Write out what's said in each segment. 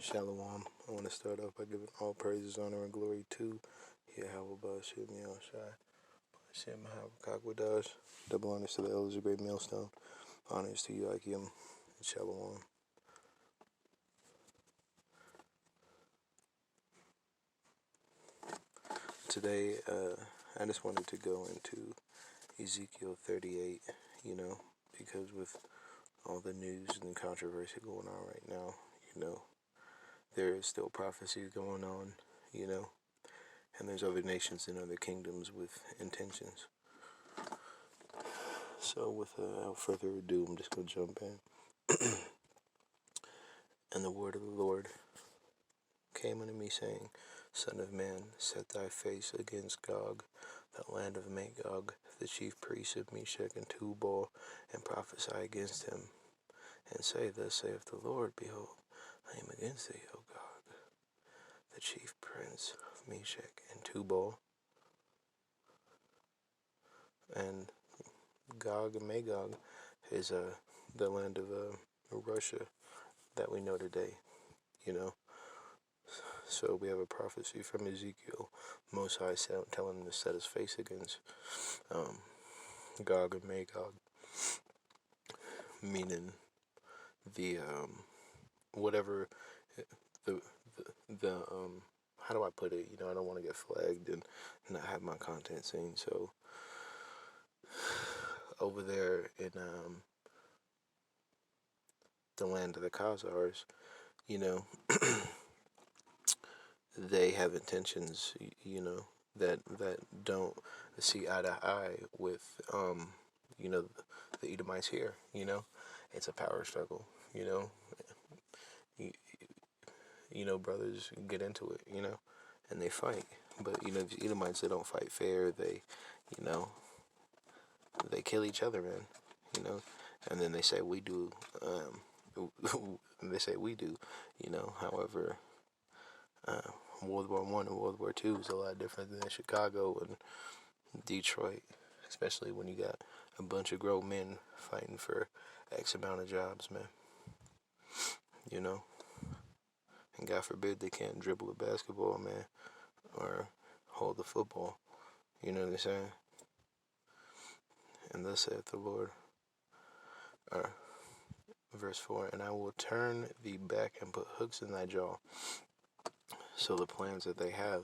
Shalom. I want to start off by giving all praises, honor, and glory to Yahweh Bashir Shai, Hashem Mahavakakwadas, double honors to the elders of Great Millstone, honors to you, Akim, and Shalom. Today, I just wanted to go into Ezekiel 38, because with all the news and controversy going on right now, there is still prophecy going on, and there's other nations and other kingdoms with intentions. So without further ado, I'm just going to jump in. And the word of the Lord came unto me, saying, Son of man, set thy face against Gog, the land of Magog, the chief priest of Meshech and Tubal, and prophesy against him, and say, Thus saith the Lord, Behold, I am against thee, O Gog, the chief prince of Meshech and Tubal. And Gog and Magog is the land of Russia that we know today, So we have a prophecy from Ezekiel, Most High telling him to set his face against Gog and Magog, meaning the whatever the how do I put it? I don't want to get flagged and not have my content seen. So over there in the land of the Khazars, they have intentions, that don't see eye to eye with, the Edomites here. It's a power struggle. Brothers get into it, and they fight. But the Edomites, they don't fight fair. They kill each other, man. And then they say we do. They say we do. However, World War I and World War II is a lot different than Chicago and Detroit, especially when you got a bunch of grown men fighting for X amount of jobs, man. And God forbid they can't dribble a basketball, man, or hold the football. You know what I'm saying? And thus saith the Lord. Verse 4, and I will turn thee back and put hooks in thy jaw. So the plans that they have,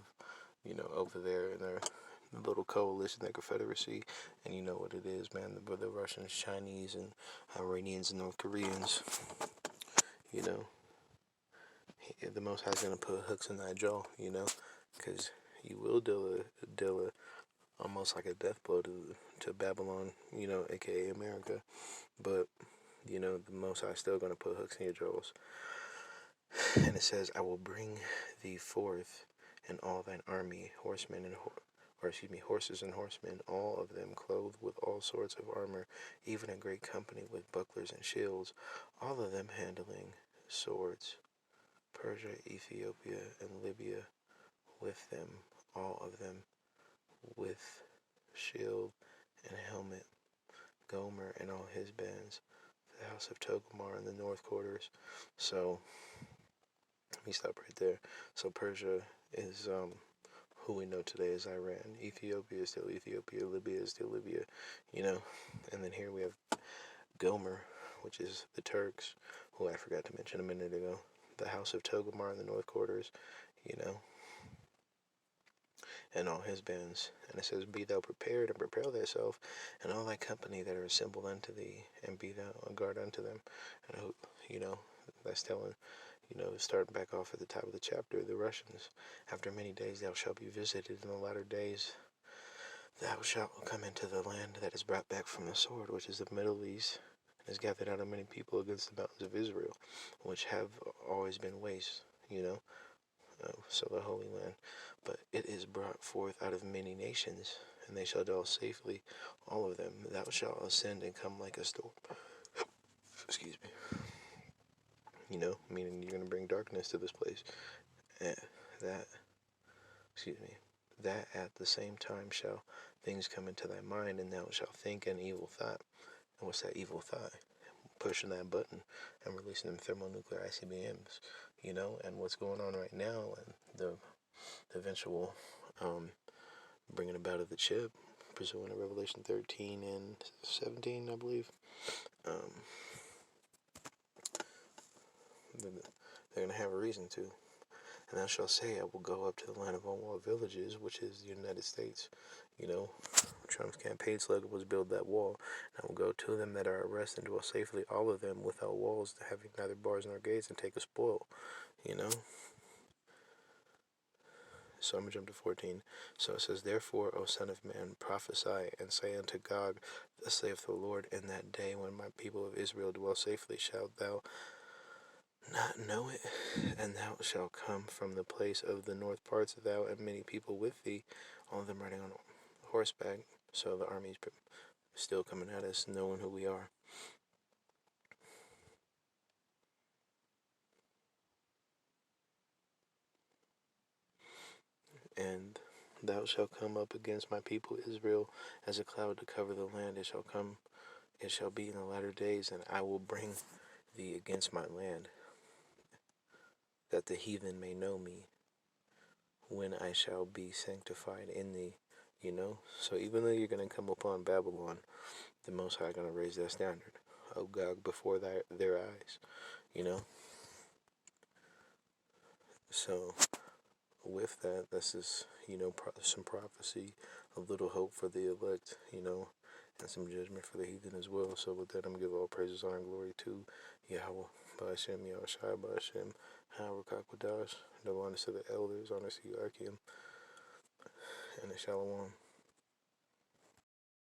over there in their little coalition, their confederacy, and you know what it is, man, the Russians, Chinese, and Iranians and North Koreans, the Most High's going to put hooks in thy jaw, because you will deal almost like a death blow to Babylon, aka America, but the Most High still going to put hooks in your jaws. And it says, I will bring thee forth in all thine army, horses and horsemen, all of them clothed with all sorts of armor, even a great company with bucklers and shields, all of them handling swords. Persia, Ethiopia, and Libya with them, all of them with shield and helmet. Gomer and all his bands, the house of Togomar in the north quarters. So let me stop right there. So Persia is who we know today as Iran. Ethiopia is still Ethiopia. Libya is still Libya, And then here we have Gomer, which is the Turks, who I forgot to mention a minute ago. The house of Togomar in the north quarters, and all his bands. And it says, Be thou prepared, and prepare thyself, and all thy company that are assembled unto thee, and be thou a guard unto them. And, that's telling, starting back off at the top of the chapter, the Russians, after many days thou shalt be visited, in the latter days thou shalt come into the land that is brought back from the sword, which is the Middle East, and is gathered out of many people against the mountains of Israel, which have always been waste, so the Holy Land. But it is brought forth out of many nations, and they shall dwell safely, all of them. Thou shalt ascend and come like a storm. Excuse me. Meaning you're going to bring darkness to this place. That at the same time shall things come into thy mind, and thou shalt think an evil thought. And what's that evil thought? Pushing that button and releasing them thermonuclear ICBMs, and what's going on right now, and the eventual bringing about of the chip, pursuant to Revelation 13 and 17, I believe. They're going to have a reason to. And thou shalt say, I will go up to the land of unwalled villages, which is the United States. Trump's campaign slogan was build that wall. And I will go to them that are at rest and dwell safely, all of them without walls, having neither bars nor gates, and take a spoil. So I'm going to jump to 14. So it says, Therefore, O son of man, prophesy, and say unto Gog, Thus saith the Lord, in that day when my people of Israel dwell safely, shalt thou not know it, and thou shalt come from the place of the north parts, thou and many people with thee, all of them riding on horseback. So the army's still coming at us, knowing who we are. And thou shalt come up against my people Israel as a cloud to cover the land. It shall be in the latter days, and I will bring thee against my land, that the heathen may know me, when I shall be sanctified in thee. So even though you're going to come upon Babylon, the Most High going to raise that standard, O Gog, before their eyes. So with that, this is some prophecy, a little hope for the elect, and some judgment for the heathen as well. So with that, I'm going to give all praises, honor, and glory to Yahweh, Ba'ashem, Yahushai, Ba'ashem, Harakak Wadash, no honor to the elders, honor to you, Archeum, and the Shalom.